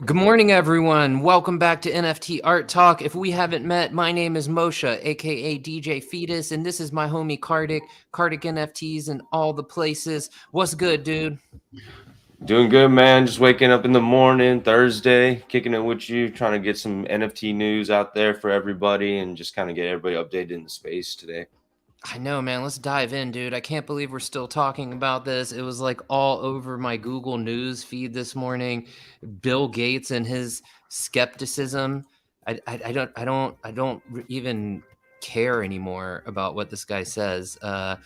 Good morning, everyone. Welcome back to NFT Art Talk. If we haven't met, my name is Moshe, aka DJ Fetus, and this is my homie Kardik NFTs and all the places. What's good, dude? Doing good, man. Just waking up in the morning, Thursday, kicking it with you, trying to get some NFT news out there for everybody and just kind of get everybody updated in the space today. I know, man. Let's dive in, dude. I can't believe we're still talking about this. It was like all over my Google News feed this morning. Bill Gates and his skepticism. I don't even care anymore about what this guy says. I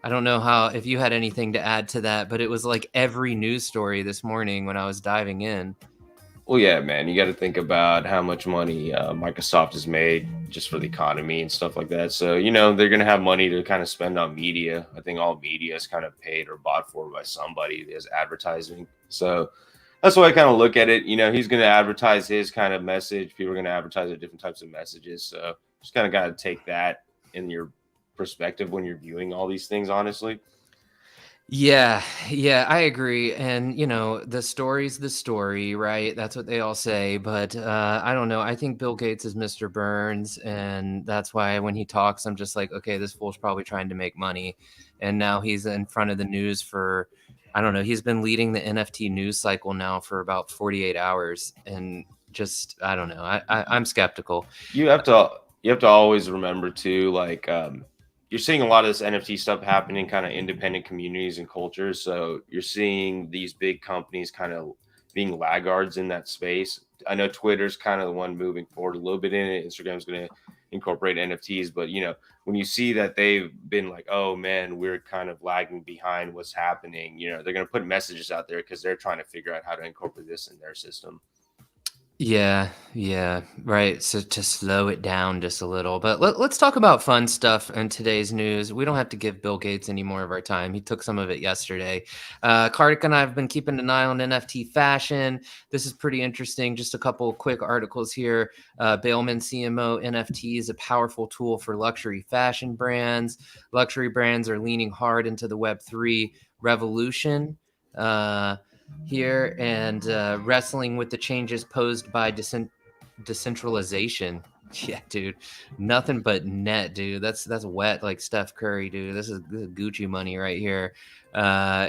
don't know how if you had anything to add to that, but it was like every news story this morning when I was diving in. Well, yeah, man, you got to think about how much money Microsoft has made just for the economy and stuff like that. So, they're going to have money to kind of spend on media. I think all media is kind of paid or bought for by somebody as advertising. So, that's why I kind of look at it. He's going to advertise his kind of message. People are going to advertise their different types of messages. So, just kind of got to take that in your perspective when you're viewing all these things, honestly. Yeah, I agree. And, the story's the story, right? That's what they all say. But I don't know. I think Bill Gates is Mr. Burns. And that's why when he talks, I'm just like, okay, this fool's probably trying to make money. And now he's in front of the news for, I don't know, he's been leading the NFT news cycle now for about 48 hours. And just, I don't know. I'm skeptical. you have to you have to always remember too, like you're seeing a lot of this NFT stuff happening kind of independent communities and cultures. So you're seeing these big companies kind of being laggards in that space. I know Twitter's kind of the one moving forward a little bit in it. Instagram's going to incorporate NFTs, but when you see that they've been like, oh man, we're kind of lagging behind what's happening, they're going to put messages out there because they're trying to figure out how to incorporate this in their system. Yeah, right. So to slow it down just a little, but let's talk about fun stuff in today's news. We don't have to give Bill Gates any more of our time. He took some of it yesterday. Kartik and I have been keeping an eye on NFT fashion. This is pretty interesting. Just a couple of quick articles here. Bailman CMO NFT is a powerful tool for luxury fashion brands. Luxury brands are leaning hard into the Web3 revolution. Uh, Here and wrestling with the changes posed by decentralization. Yeah, dude, nothing but net, dude. That's wet like Steph Curry, dude. This is Gucci money right here.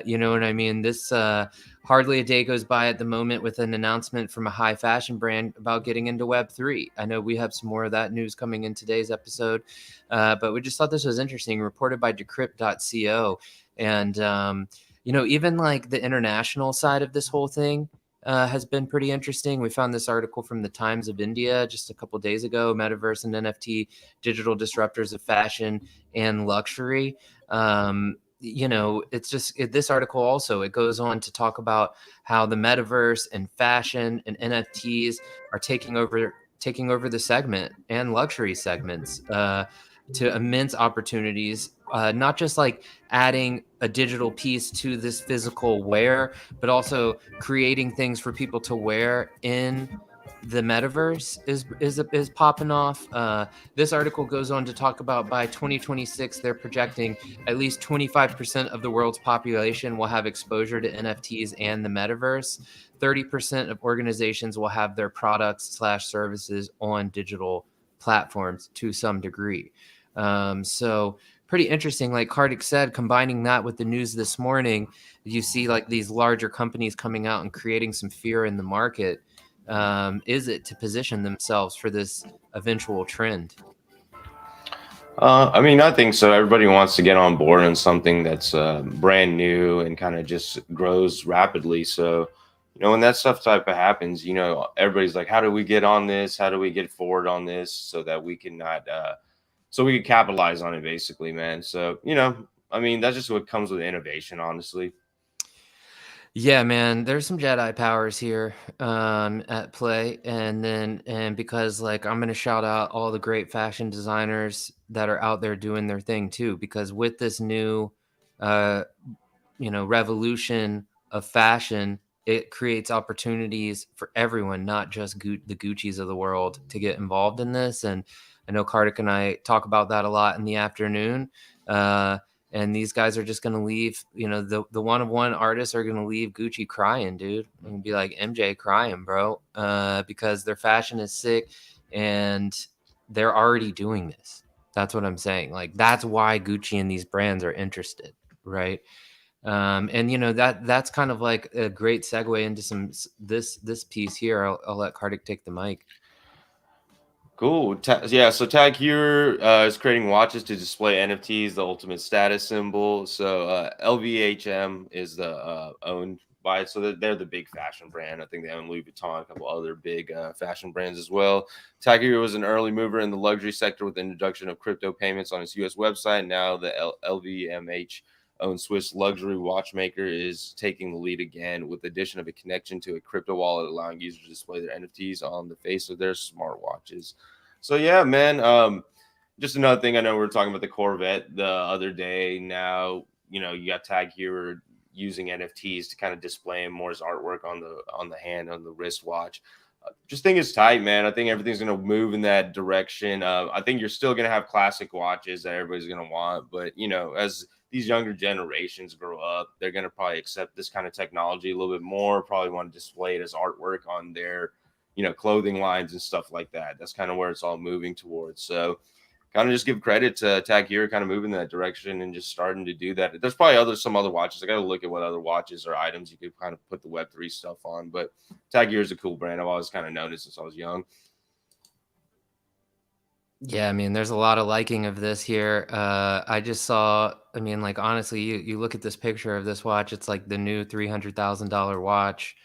You know what I mean? This hardly a day goes by at the moment with an announcement from a high fashion brand about getting into Web3. I know we have some more of that news coming in today's episode, but we just thought this was interesting. Reported by Decrypt.co, and even like the international side of this whole thing has been pretty interesting. We found this article from the Times of India just a couple days ago: Metaverse and NFT, digital disruptors of fashion and luxury. It's just this article also it goes on to talk about how the metaverse and fashion and NFTs are taking over the segment and luxury segments to immense opportunities. Not just like adding a digital piece to this physical wear, but also creating things for people to wear in the metaverse is popping off. This article goes on to talk about by 2026, they're projecting at least 25% of the world's population will have exposure to NFTs and the metaverse. 30% of organizations will have their products/services on digital platforms to some degree. So pretty interesting. Like Kartik said, combining that with the news this morning, you see like these larger companies coming out and creating some fear in the market. Is it to position themselves for this eventual trend? I mean, I think so. Everybody wants to get on board on something that's brand new and kind of just grows rapidly. So, when that stuff type of happens, everybody's like, how do we get on this? How do we get forward on this so that we can not, so we can capitalize on it basically, man. So, I mean, that's just what comes with innovation, honestly. Yeah, man, there's some Jedi powers here at play, and because like I'm gonna shout out all the great fashion designers that are out there doing their thing too, because with this new uh, revolution of fashion, it creates opportunities for everyone, not just the Gucci's of the world, to get involved in this. And I know Kartik and I talk about that a lot in the afternoon. Uh, and these guys are just going to leave, the one of one artists are going to leave Gucci crying, dude, and be like MJ crying, bro, because their fashion is sick and they're already doing this. That's what I'm saying. Like, that's why Gucci and these brands are interested, right? And that's kind of like a great segue into this piece here. I'll let Kartik take the mic. Cool. Yeah, so Tag Heuer is creating watches to display NFTs, the ultimate status symbol. So LVHM is the owned by, so they're the big fashion brand. I think they own Louis Vuitton, a couple other big fashion brands as well. Tag Heuer was an early mover in the luxury sector with the introduction of crypto payments on its U.S. website. Now the LVMH owned Swiss luxury watchmaker is taking the lead again with the addition of a connection to a crypto wallet, allowing users to display their NFTs on the face of their smartwatches. So yeah, man. Just another thing. I know we were talking about the Corvette the other day. Now, you got Tag here using NFTs to kind of display more as artwork on the hand, on the wristwatch. Just think it's tight, man. I think everything's going to move in that direction. I think you're still going to have classic watches that everybody's going to want, but as these younger generations grow up, they're going to probably accept this kind of technology a little bit more. Probably want to display it as artwork on their clothing lines and stuff like that. That's kind of where it's all moving towards. So kind of just give credit to Tag Heuer kind of moving in that direction and just starting to do that. There's probably some other watches. I got to look at what other watches or items you could kind of put the Web3 stuff on. But Tag Heuer is a cool brand. I've always kind of known it since I was young. Yeah, I mean, there's a lot of liking of this here. I just saw, I mean, like, honestly, you look at this picture of this watch, it's like the new $300,000 watch.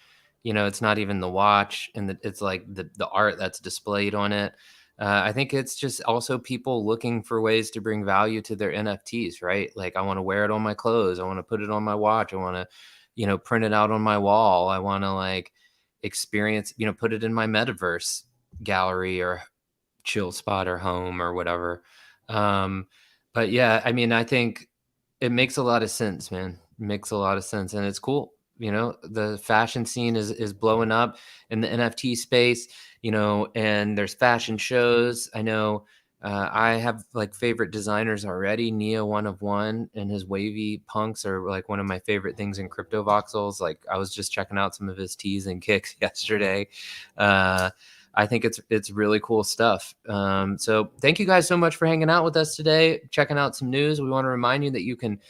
It's not even the watch, and it's like the art that's displayed on it. I think it's just also people looking for ways to bring value to their NFTs, right? Like, I want to wear it on my clothes. I want to put it on my watch. I want to, print it out on my wall. I want to like experience, put it in my metaverse gallery or chill spot or home or whatever. Um, but yeah, I mean, I think it makes a lot of sense, man. It makes a lot of sense, and it's cool. The fashion scene is blowing up in the NFT space. And there's fashion shows. I know. I have like favorite designers already. Nia One of One and his wavy punks are like one of my favorite things in crypto voxels. Like, I was just checking out some of his tees and kicks yesterday. I think it's really cool stuff. So thank you guys so much for hanging out with us today, checking out some news. We want to remind you that you can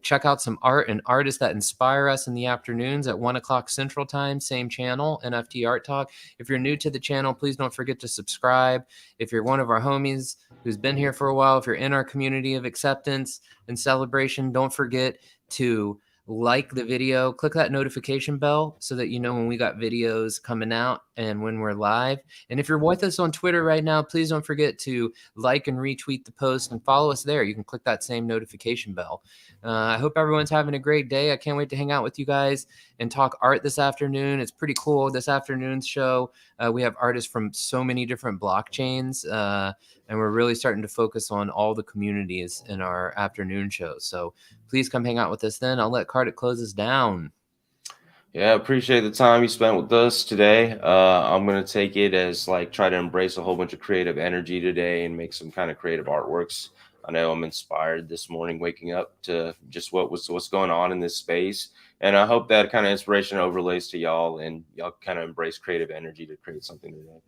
check out some art and artists that inspire us in the afternoons at 1:00 Central Time, same channel, NFT Art Talk. If you're new to the channel, please don't forget to subscribe. If you're one of our homies who's been here for a while, if you're in our community of acceptance and celebration, don't forget to like the video, click that notification bell so that you know when we got videos coming out and when we're live. And if you're with us on Twitter right now, please don't forget to like and retweet the post and follow us there. You can click that same notification bell. I hope everyone's having a great day. I can't wait to hang out with you guys and talk art this afternoon. It's pretty cool. This afternoon's show, we have artists from so many different blockchains, and we're really starting to focus on all the communities in our afternoon show. So please come hang out with us then. I'll let Kartik close us down. Yeah, appreciate the time you spent with us today. I'm going to take it as like try to embrace a whole bunch of creative energy today and make some kind of creative artworks. I know I'm inspired this morning waking up to just what's going on in this space. And I hope that kind of inspiration overlays to y'all and y'all kind of embrace creative energy to create something today.